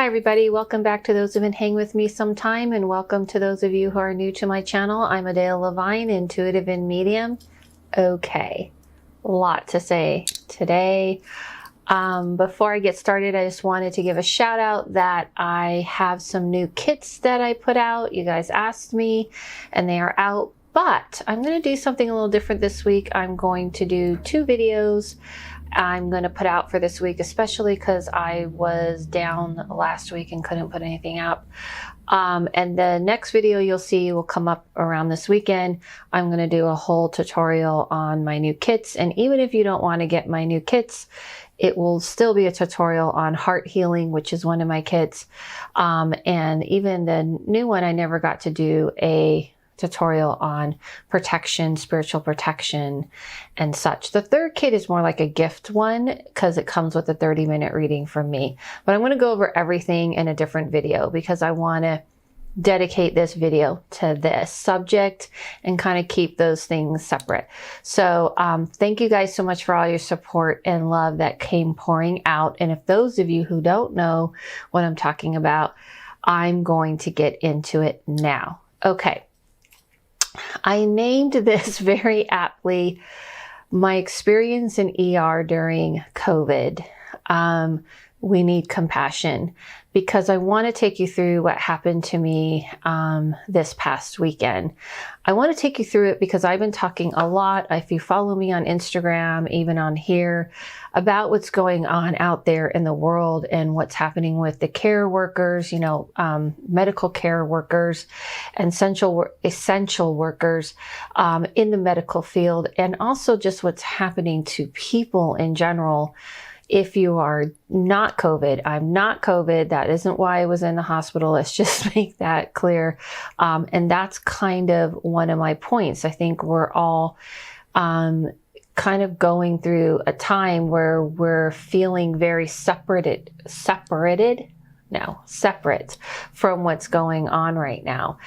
Hi everybody, welcome back to those who've been hanging with me some time, and welcome to those of you who are new to my channel. I'm Adele Levine, intuitive and medium. Okay, a lot to say today. Before I get started, I just wanted to give a shout out that I have some new kits that I put out. You guys asked me and they are out, but I'm going to do something a little different this week. I'm going to do 2 videos I'm going to put out for this week, especially because I was down last week and couldn't put anything out. And the next video you'll see will come up around this weekend. I'm going to do a whole tutorial on my new kits. And even if you don't want to get my new kits, it will still be a tutorial on heart healing, which is one of my kits. And even the new one, I never got to do a tutorial on protection, spiritual protection and such. The third kit is more like a gift one because it comes with a 30-minute reading from me. But I'm going to go over everything in a different video because I want to dedicate this video to this subject and kind of keep those things separate. So thank you guys so much for all your support and love that came pouring out. And if those of you who don't know what I'm talking about, I'm going to get into it now. Okay. I named this very aptly my experience in ER during COVID. We need compassion, because I want to take you through what happened to me this past weekend. I want to take you through it because I've been talking a lot, if you follow me on Instagram, even on here, about what's going on out there in the world and what's happening with the care workers, you know, medical care workers and essential workers in the medical field, and also just what's happening to people in general. If you are not COVID, I'm not COVID. That isn't why I was in the hospital. Let's just make that clear. And that's kind of one of my points. I think we're all kind of going through a time where we're feeling very separate from what's going on right now.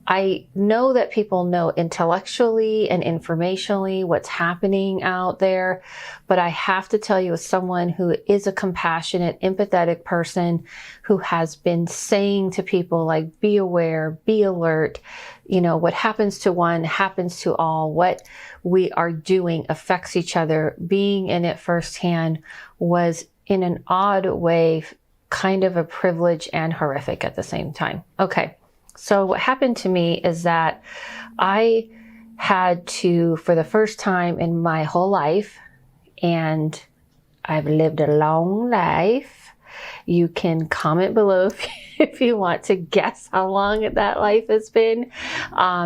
I know that people know intellectually and informationally what's happening out there, but I have to tell you, as someone who is a compassionate, empathetic person who has been saying to people like, be aware, be alert, you know, what happens to one happens to all. What we are doing affects each other. Being in it firsthand was, in an odd way, kind of a privilege and horrific at the same time. Okay. So what happened to me is that I had to, for the first time in my whole life, and I've lived a long life. You can comment below if you want to guess how long that life has been,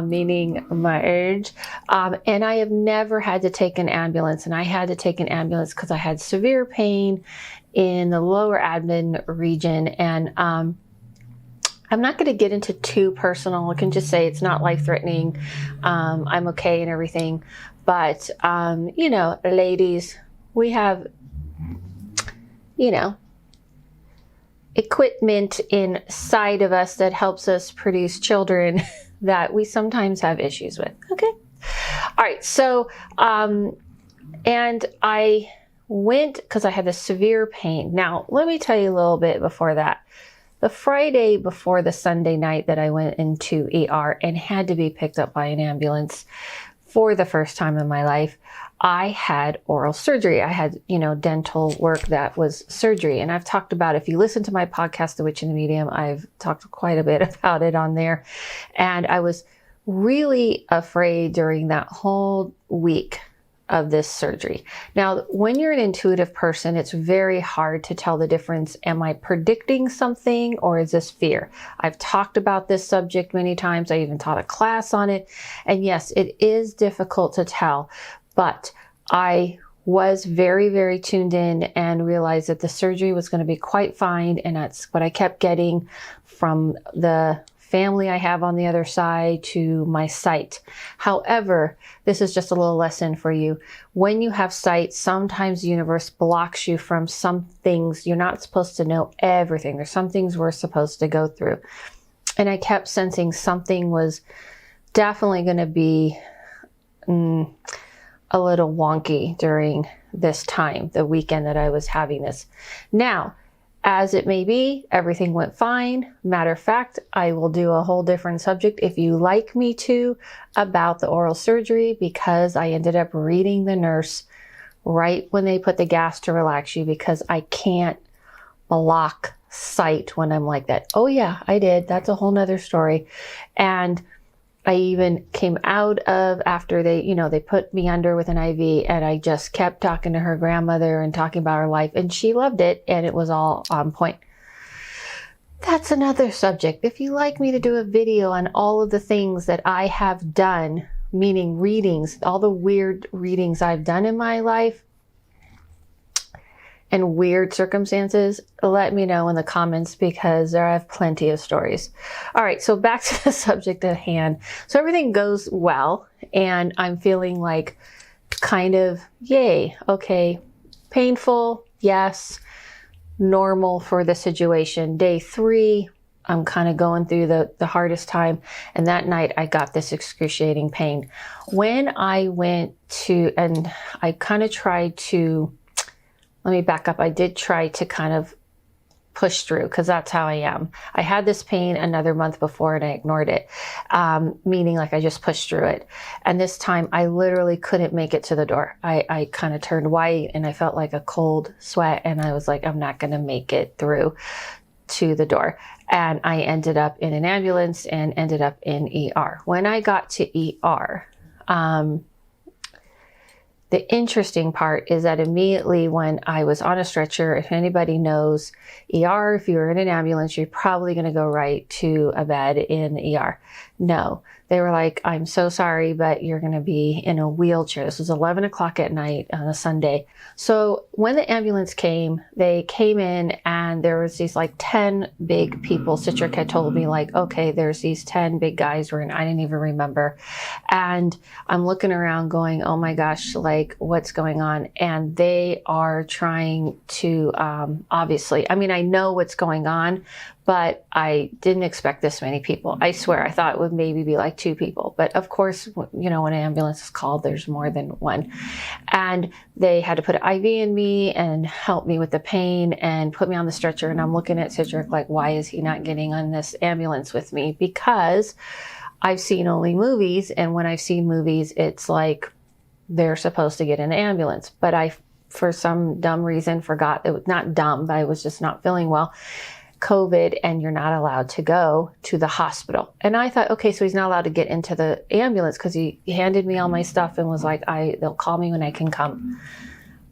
meaning my age. And I have never had to take an ambulance, and I had to take an ambulance because I had severe pain in the lower abdomen region. And I'm not going to get into too personal. I can just say it's not life-threatening. I'm okay and everything. But, you know, ladies, we have, you know, equipment inside of us that helps us produce children that we sometimes have issues with. Okay. All right. So, and I went because I had this severe pain. Now, let me tell you a little bit before that. The Friday before the Sunday night that I went into ER and had to be picked up by an ambulance for the first time in my life, I had oral surgery. I had, you know, dental work that was surgery. And I've talked about, if you listen to my podcast, The Witch and the Medium, I've talked quite a bit about it on there. And I was really afraid during that whole week of this surgery. Now, when you're an intuitive person, it's very hard to tell the difference. Am I predicting something, or is this fear? I've talked about this subject many times. I even taught a class on it. And yes, it is difficult to tell, but I was very, very tuned in and realized that the surgery was going to be quite fine. And that's what I kept getting from the family I have on the other side to my sight. However, this is just a little lesson for you. When you have sight, sometimes the universe blocks you from some things. You're not supposed to know everything. There's some things we're supposed to go through. And I kept sensing something was definitely going to be a little wonky during this time, the weekend that I was having this. Now, As it may be, everything went fine. Matter of fact, I will do a whole different subject if you like me to about the oral surgery, because I ended up reading the nurse right when they put the gas to relax you, because I can't block sight when I'm like that. Oh yeah, I did. That's a whole nother story. And I even came out of, after they put me under with an IV, and I just kept talking to her grandmother and talking about her life, and she loved it, and it was all on point. That's another subject. If you like me to do a video on all of the things that I have done, meaning readings, all the weird readings I've done in my life and weird circumstances, let me know in the comments, because I have plenty of stories. All right, so back to the subject at hand. So everything goes well, and I'm feeling like kind of, yay, okay, painful, yes, normal for the situation. Day 3, I'm kind of going through the hardest time, and that night I got this excruciating pain. When I went to, and I kind of tried to, let me back up. I did try to kind of push through, because that's how I am. I had this pain another month before and I ignored it, meaning like I just pushed through it. And this time I literally couldn't make it to the door. I kind of turned white and I felt like a cold sweat, and I was like, I'm not going to make it through to the door. And I ended up in an ambulance and ended up in ER. When I got to ER, the interesting part is that immediately when I was on a stretcher, if anybody knows ER, if you're in an ambulance, you're probably going to go right to a bed in the ER. No, they were like, I'm so sorry, but you're going to be in a wheelchair. This was 11 o'clock at night on a Sunday. So when the ambulance came, they came in and there was these like 10 big people. Citric had told me like, okay, there's these 10 big guys. I didn't even remember. And I'm looking around going, oh my gosh, like what's going on? And they are trying to, obviously, I mean, I know what's going on, but I didn't expect this many people. I swear, I thought it would maybe be like 2 people. But of course, when an ambulance is called, there's more than one. And they had to put an IV in me and help me with the pain and put me on the stretcher. And I'm looking at Citric like, why is he not getting on this ambulance with me? Because I've seen only movies. And when I've seen movies, it's like they're supposed to get in an ambulance. But I, for some dumb reason, forgot. It was not dumb, but I was just not feeling well. COVID, and you're not allowed to go to the hospital. And I thought, okay, so he's not allowed to get into the ambulance, because he handed me all my stuff and was like, they'll call me when I can come.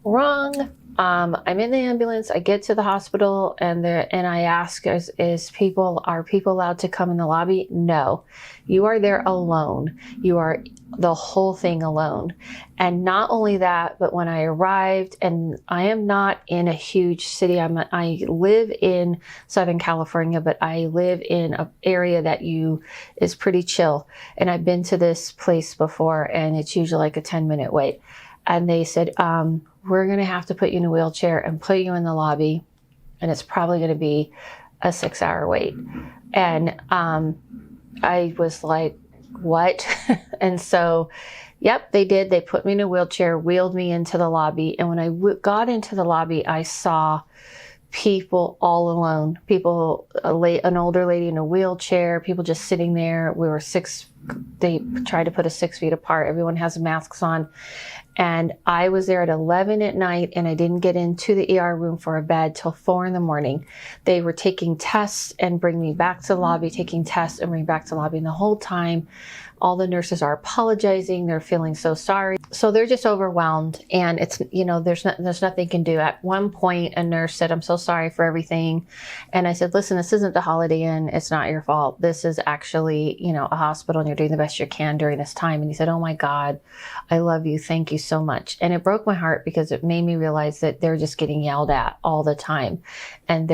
Wrong. I'm in the ambulance. I get to the hospital and I ask, are people allowed to come in the lobby? No, you are there alone. You are the whole thing alone. And not only that, but when I arrived, and I am not in a huge city. I live in Southern California, but I live in an area that is pretty chill. And I've been to this place before, and it's usually like a 10-minute wait. And they said, we're going to have to put you in a wheelchair and put you in the lobby. And it's probably going to be a 6-hour wait. And I was like, what? And so, yep, they did. They put me in a wheelchair, wheeled me into the lobby. And when I got into the lobby, I saw people all alone. An older lady in a wheelchair, people just sitting there. They tried to put us 6 feet apart. Everyone has masks on. And I was there at 11 at night, and I didn't get into the ER room for a bed till 4 in the morning. They were taking tests and bring me back to the lobby, taking tests and bring me back to the lobby. And the whole time, all the nurses are apologizing. They're feeling so sorry. So they're just overwhelmed, and it's, there's nothing they can do. At one point, a nurse said, I'm so sorry for everything. And I said, listen, this isn't the Holiday Inn. It's not your fault. This is actually, a hospital, and you're doing the best you can during this time. And he said, oh my God, I love you. Thank you so much. And it broke my heart, because it made me realize that they're just getting yelled at all the time. And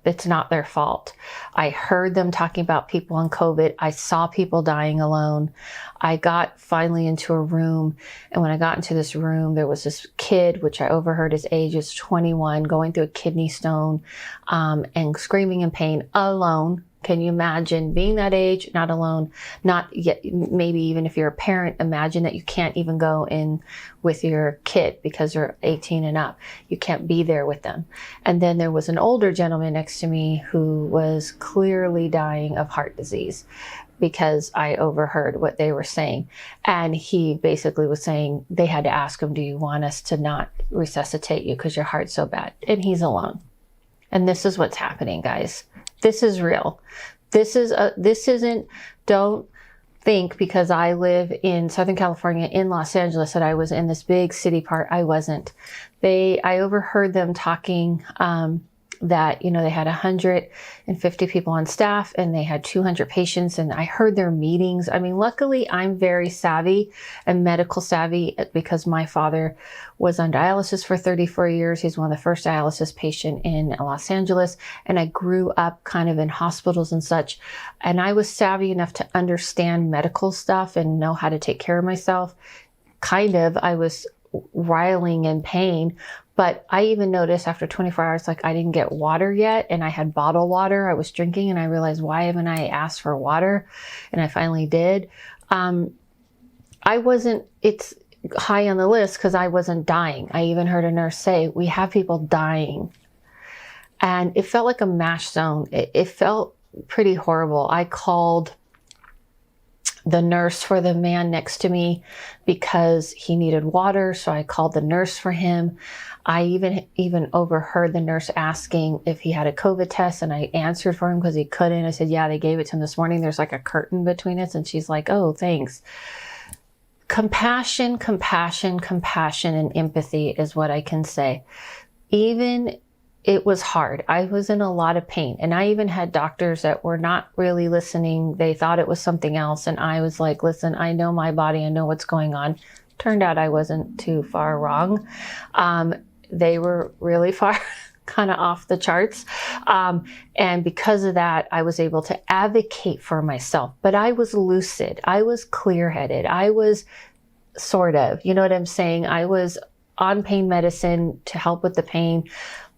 it's not their fault. I heard them talking about people on COVID. I saw people dying alone. I got finally into a room. And when I got into this room, there was this kid, which I overheard his age is 21, going through a kidney stone, and screaming in pain alone. Can you imagine being that age, not alone, not yet, maybe even if you're a parent, imagine that you can't even go in with your kid because they're 18 and up. You can't be there with them. And then there was an older gentleman next to me who was clearly dying of heart disease because I overheard what they were saying. And he basically was saying they had to ask him, do you want us to not resuscitate you because your heart's so bad? And he's alone. And this is what's happening, guys. This is real. This isn't, don't think because I live in Southern California in Los Angeles that I was in this big city part. I wasn't. I overheard them talking, that, you know, they had 150 people on staff and they had 200 patients, and I heard their meetings. I mean, luckily I'm very savvy and medical savvy because my father was on dialysis for 34 years. He's one of the first dialysis patient in Los Angeles. And I grew up kind of in hospitals and such. And I was savvy enough to understand medical stuff and know how to take care of myself. I was riling in pain. But I even noticed after 24 hours, like I didn't get water yet, and I had bottled water I was drinking, and I realized, why haven't I asked for water? And I finally did. It's high on the list because I wasn't dying. I even heard a nurse say, we have people dying. And it felt like a MASH zone. It felt pretty horrible. I called the nurse for the man next to me because he needed water. So I called the nurse for him. I even overheard the nurse asking if he had a COVID test, and I answered for him because he couldn't. I said, yeah, they gave it to him this morning. There's like a curtain between us. And she's like, oh, thanks. Compassion, compassion, compassion, and empathy is what I can say. Even it was hard. I was in a lot of pain, and I even had doctors that were not really listening. They thought it was something else. And I was like, listen, I know my body. I know what's going on. Turned out I wasn't too far wrong. They were really far kind of off the charts. And because of that, I was able to advocate for myself, but I was lucid. I was clear-headed. I was sort of, you know what I'm saying? I was on pain medicine to help with the pain,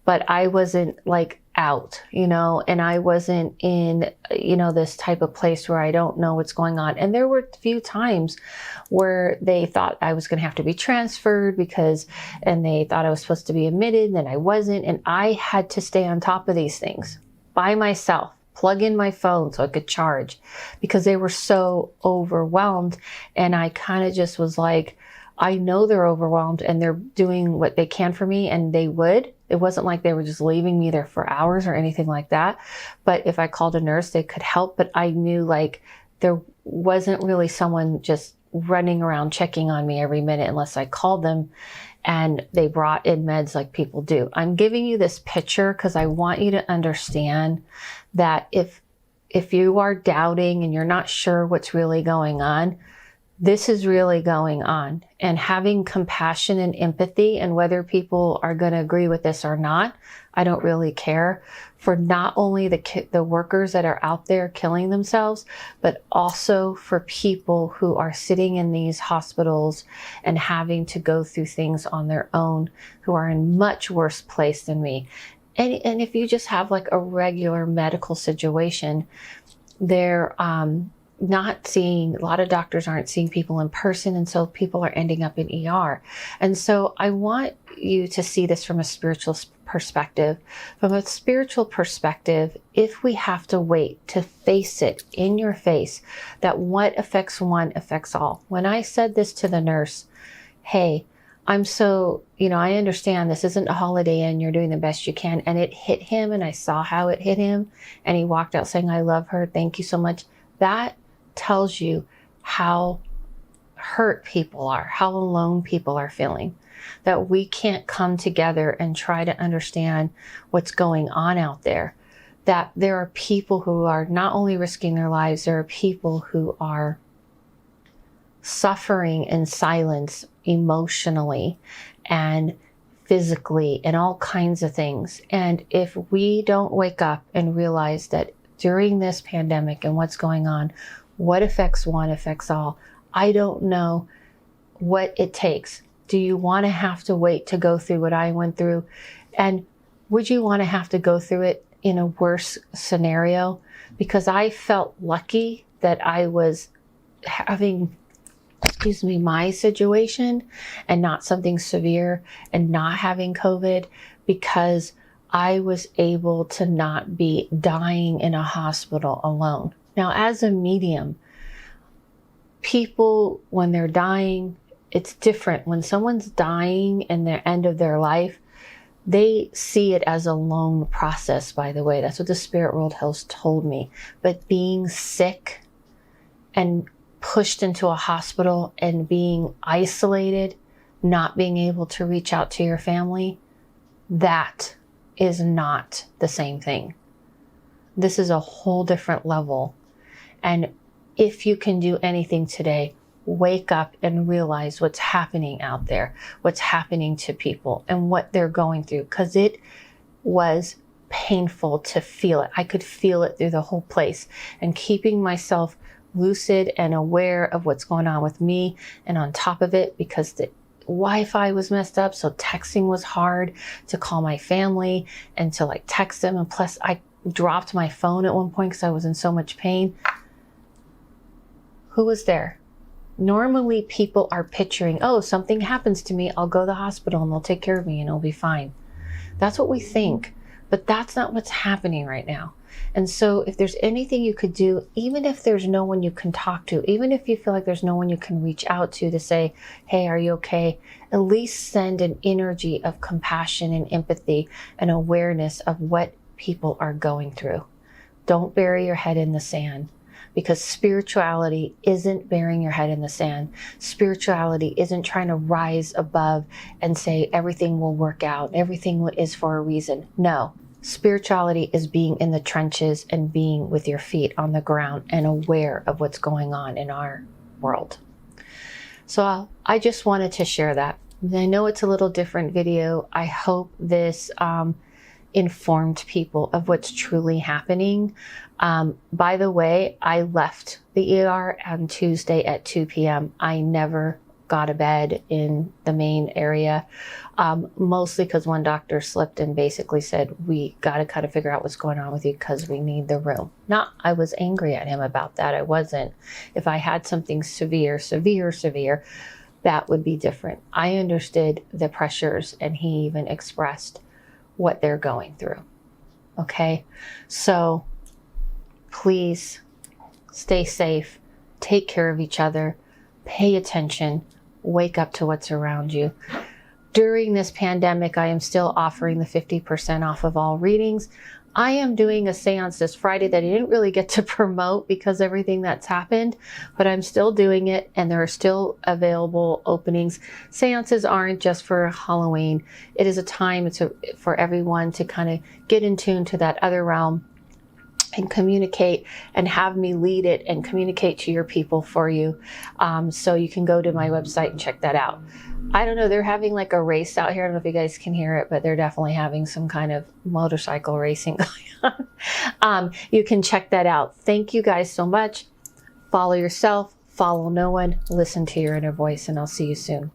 but I wasn't like out, you know, and I wasn't in, you know, this type of place where I don't know what's going on. And there were a few times where they thought I was going to have to be transferred and they thought I was supposed to be admitted, and then I wasn't. And I had to stay on top of these things by myself, plug in my phone so I could charge, because they were so overwhelmed. And I kind of just was like, I know they're overwhelmed and they're doing what they can for me, and they would. It wasn't like they were just leaving me there for hours or anything like that. But if I called a nurse, they could help. But I knew like there wasn't really someone just running around checking on me every minute unless I called them and they brought in meds like people do. I'm giving you this picture because I want you to understand that if you are doubting and you're not sure what's really going on, this is really going on. And having compassion and empathy, and whether people are going to agree with this or not, I don't really care, for not only the workers that are out there killing themselves, but also for people who are sitting in these hospitals and having to go through things on their own, who are in much worse place than me. And if you just have like a regular medical situation, they're, not seeing, a lot of doctors aren't seeing people in person, and so people are ending up in ER. And so I want you to see this from a spiritual perspective. From a spiritual perspective, if we have to wait to face it in your face, that what affects one affects all. When I said this to the nurse, hey, I'm so, you know, I understand this isn't a Holiday Inn, you're doing the best you can. And it hit him, and I saw how it hit him. And he walked out saying, I love her. Thank you so much. That tells you how hurt people are, how alone people are feeling, that we can't come together and try to understand what's going on out there, that there are people who are not only risking their lives, there are people who are suffering in silence emotionally and physically and all kinds of things. And if we don't wake up and realize that during this pandemic and what's going on, what affects one affects all. I don't know what it takes. Do you want to have to wait to go through what I went through? And would you want to have to go through it in a worse scenario? because I felt lucky that I was having, my situation and not something severe and not having COVID, because I was able to not be dying in a hospital alone. Now, as a medium, people, when they're dying, it's different. When someone's dying in the end of their life, they see it as a lone process, by the way. That's what the spirit world has told me. But being sick and pushed into a hospital and being isolated, not being able to reach out to your family, that is not the same thing. This is a whole different level. And if you can do anything today, wake up and realize what's happening out there, what's happening to people and what they're going through, because it was painful to feel it. I could feel it through the whole place, and keeping myself lucid and aware of what's going on with me, and on top of it, because the Wi-Fi was messed up, so texting was hard to call my family and to like text them. And plus I dropped my phone at one point because I was in so much pain. Who was there? Normally people are picturing, oh, something happens to me, I'll go to the hospital and they'll take care of me and it'll be fine. That's what we think, but that's not what's happening right now. And so if there's anything you could do, even if there's no one you can talk to, even if you feel like there's no one you can reach out to say, hey, are you okay? At least send an energy of compassion and empathy and awareness of what people are going through. Don't bury your head in the sand, because spirituality isn't burying your head in the sand. Spirituality isn't trying to rise above and say everything will work out, everything is for a reason. No. Spirituality is being in the trenches and being with your feet on the ground and aware of what's going on in our world. So I just wanted to share that. I know it's a little different video. I hope this informed people of what's truly happening. By the way, I left the ER on Tuesday at 2 p.m. I never got a bed in the main area, mostly because one doctor slipped and basically said, we got to kind of figure out what's going on with you because we need the room. Not, I was angry at him about that. I wasn't. If I had something severe, that would be different. I understood the pressures, and he even expressed what they're going through. Okay. So please stay safe, take care of each other, pay attention, wake up to what's around you. During this pandemic, I am still offering the 50% off of all readings. I am doing a seance this Friday that I didn't really get to promote because everything that's happened, but I'm still doing it, and there are still available openings. Seances aren't just for Halloween. It is a time for everyone to kind of get in tune to that other realm and communicate, and have me lead it and communicate to your people for you. So you can go to my website and check that out. I don't know, they're having like a race out here. I don't know if you guys can hear it, but they're definitely having some kind of motorcycle racing going on. You can check that out. Thank you guys so much. Follow yourself, follow no one, listen to your inner voice, and I'll see you soon.